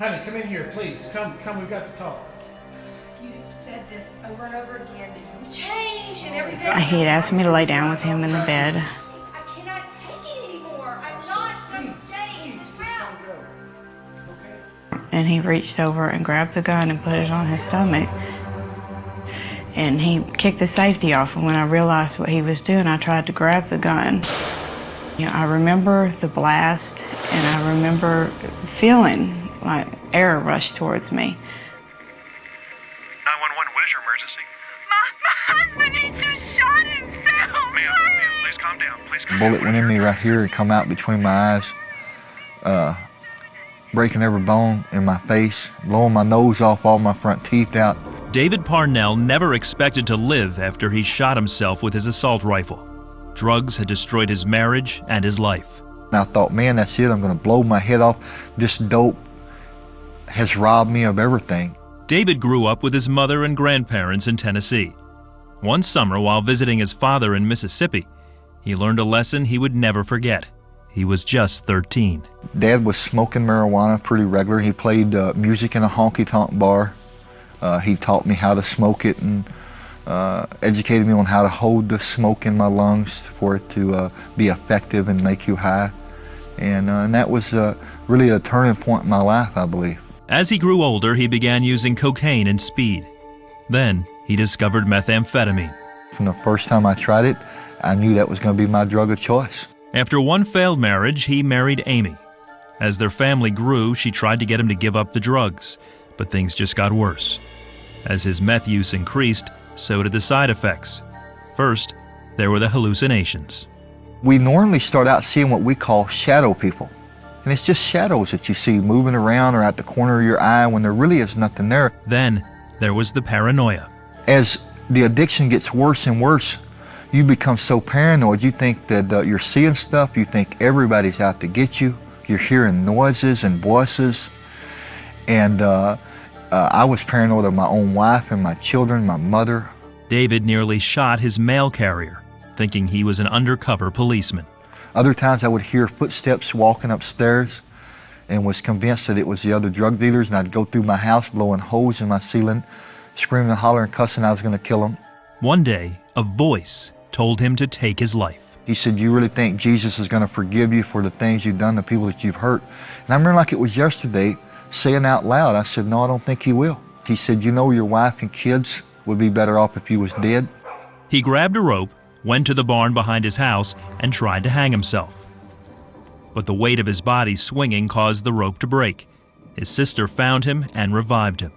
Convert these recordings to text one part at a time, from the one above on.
Honey, come in here, please. Come, we've got to talk. You have said this over and over again, that you would change and everything. He had asked me to lay down with him in the bed. I cannot take it anymore. I'm not going to stay in this house. Okay? And he reached over and grabbed the gun and put it on his stomach. And he kicked the safety off, and when I realized what he was doing, I tried to grab the gun. You know, I remember the blast, and I remember feeling like air rushed towards me. 911, what is your emergency? My husband, he just shot himself. Ma'am, please calm down. Please calm The bullet down. went in me right here and come out between my eyes, breaking every bone in my face, blowing my nose off, all my front teeth out. David Parnell never expected to live after he shot himself with his assault rifle. Drugs had destroyed his marriage and his life. And I thought, man, that's it. I'm going to blow my head off. This dope has robbed me of everything. David grew up with his mother and grandparents in Tennessee. One summer, while visiting his father in Mississippi, he learned a lesson he would never forget. He was just 13. Dad was smoking marijuana pretty regular. He played music in a honky-tonk bar. He taught me how to smoke it and educated me on how to hold the smoke in my lungs for it to be effective and make you high. And that was really a turning point in my life, I believe. As he grew older, he began using cocaine and speed. Then he discovered methamphetamine. From the first time I tried it, I knew that was going to be my drug of choice. After one failed marriage, he married Amy. As their family grew, she tried to get him to give up the drugs, but things just got worse. As his meth use increased, so did the side effects. First, there were the hallucinations. We normally start out seeing what we call shadow people. And it's just shadows that you see moving around or at the corner of your eye when there really is nothing there. Then there was the paranoia. As the addiction gets worse and worse, you become so paranoid. You think that you're seeing stuff. You think everybody's out to get you. You're hearing noises and voices. And I was paranoid of my own wife and my children, my mother. David nearly shot his mail carrier, thinking he was an undercover policeman. Other times I would hear footsteps walking upstairs and was convinced that it was the other drug dealers, and I'd go through my house blowing holes in my ceiling, screaming and hollering, cussing I was going to kill him. One day, a voice told him to take his life. He said, "You really think Jesus is going to forgive you for the things you've done, the people that you've hurt?" And I remember like it was yesterday, saying out loud, I said, "No, I don't think he will." He said, "You know, your wife and kids would be better off if you was dead." He grabbed a rope, went to the barn behind his house, and tried to hang himself. But the weight of his body swinging caused the rope to break. His sister found him and revived him.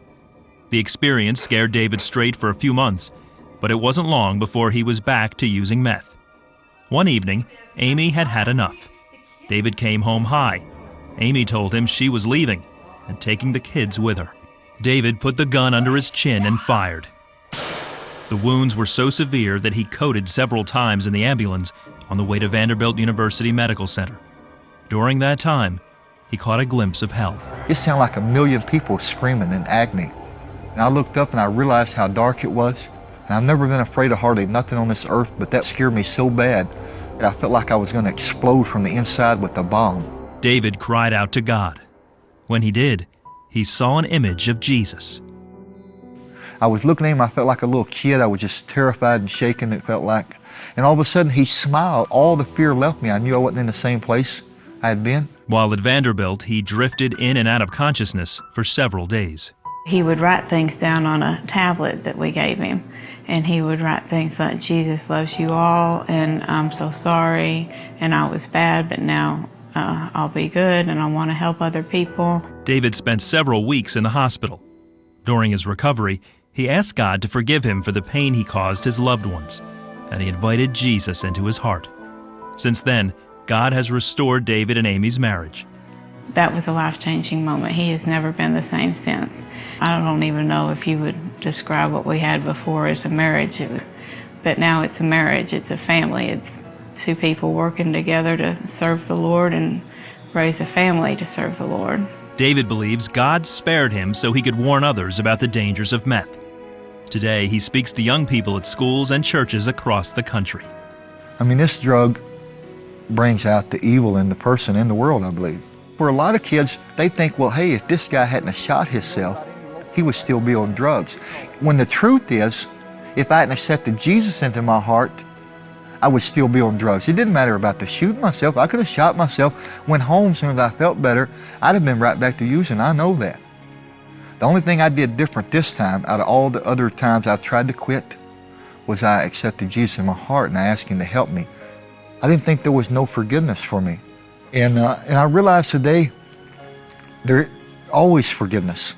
The experience scared David straight for a few months, but it wasn't long before he was back to using meth. One evening, Amy had had enough. David came home high. Amy told him she was leaving and taking the kids with her. David put the gun under his chin and fired. The wounds were so severe that he coded several times in the ambulance on the way to Vanderbilt University Medical Center. During that time, he caught a glimpse of hell. It sounded like a million people screaming in agony. And I looked up and I realized how dark it was. And I've never been afraid of hardly nothing on this earth, but that scared me so bad that I felt like I was going to explode from the inside with a bomb. David cried out to God. When he did, he saw an image of Jesus. I was looking at him, I felt like a little kid. I was just terrified and shaking, it felt like. And all of a sudden he smiled. All the fear left me. I knew I wasn't in the same place I had been. While at Vanderbilt, he drifted in and out of consciousness for several days. He would write things down on a tablet that we gave him, and he would write things like, "Jesus loves you all, and I'm so sorry, and I was bad, but now I'll be good, and I want to help other people." David spent several weeks in the hospital. During his recovery, he asked God to forgive him for the pain he caused his loved ones, and he invited Jesus into his heart. Since then, God has restored David and Amy's marriage. That was a life-changing moment. He has never been the same since. I don't even know if you would describe what we had before as a marriage, but now it's a marriage, it's a family, it's two people working together to serve the Lord and raise a family to serve the Lord. David believes God spared him so he could warn others about the dangers of meth. Today, he speaks to young people at schools and churches across the country. I mean, this drug brings out the evil in the person, in the world, I believe. For a lot of kids, they think, well, hey, if this guy hadn't have shot himself, he would still be on drugs. When the truth is, if I hadn't accepted Jesus into my heart, I would still be on drugs. It didn't matter about the shooting myself. I could have shot myself, went home as soon as I felt better. I'd have been right back to using. I know that. The only thing I did different this time, out of all the other times I've tried to quit, was I accepted Jesus in my heart and I asked him to help me. I didn't think there was no forgiveness for me. And I realized today, there always forgiveness.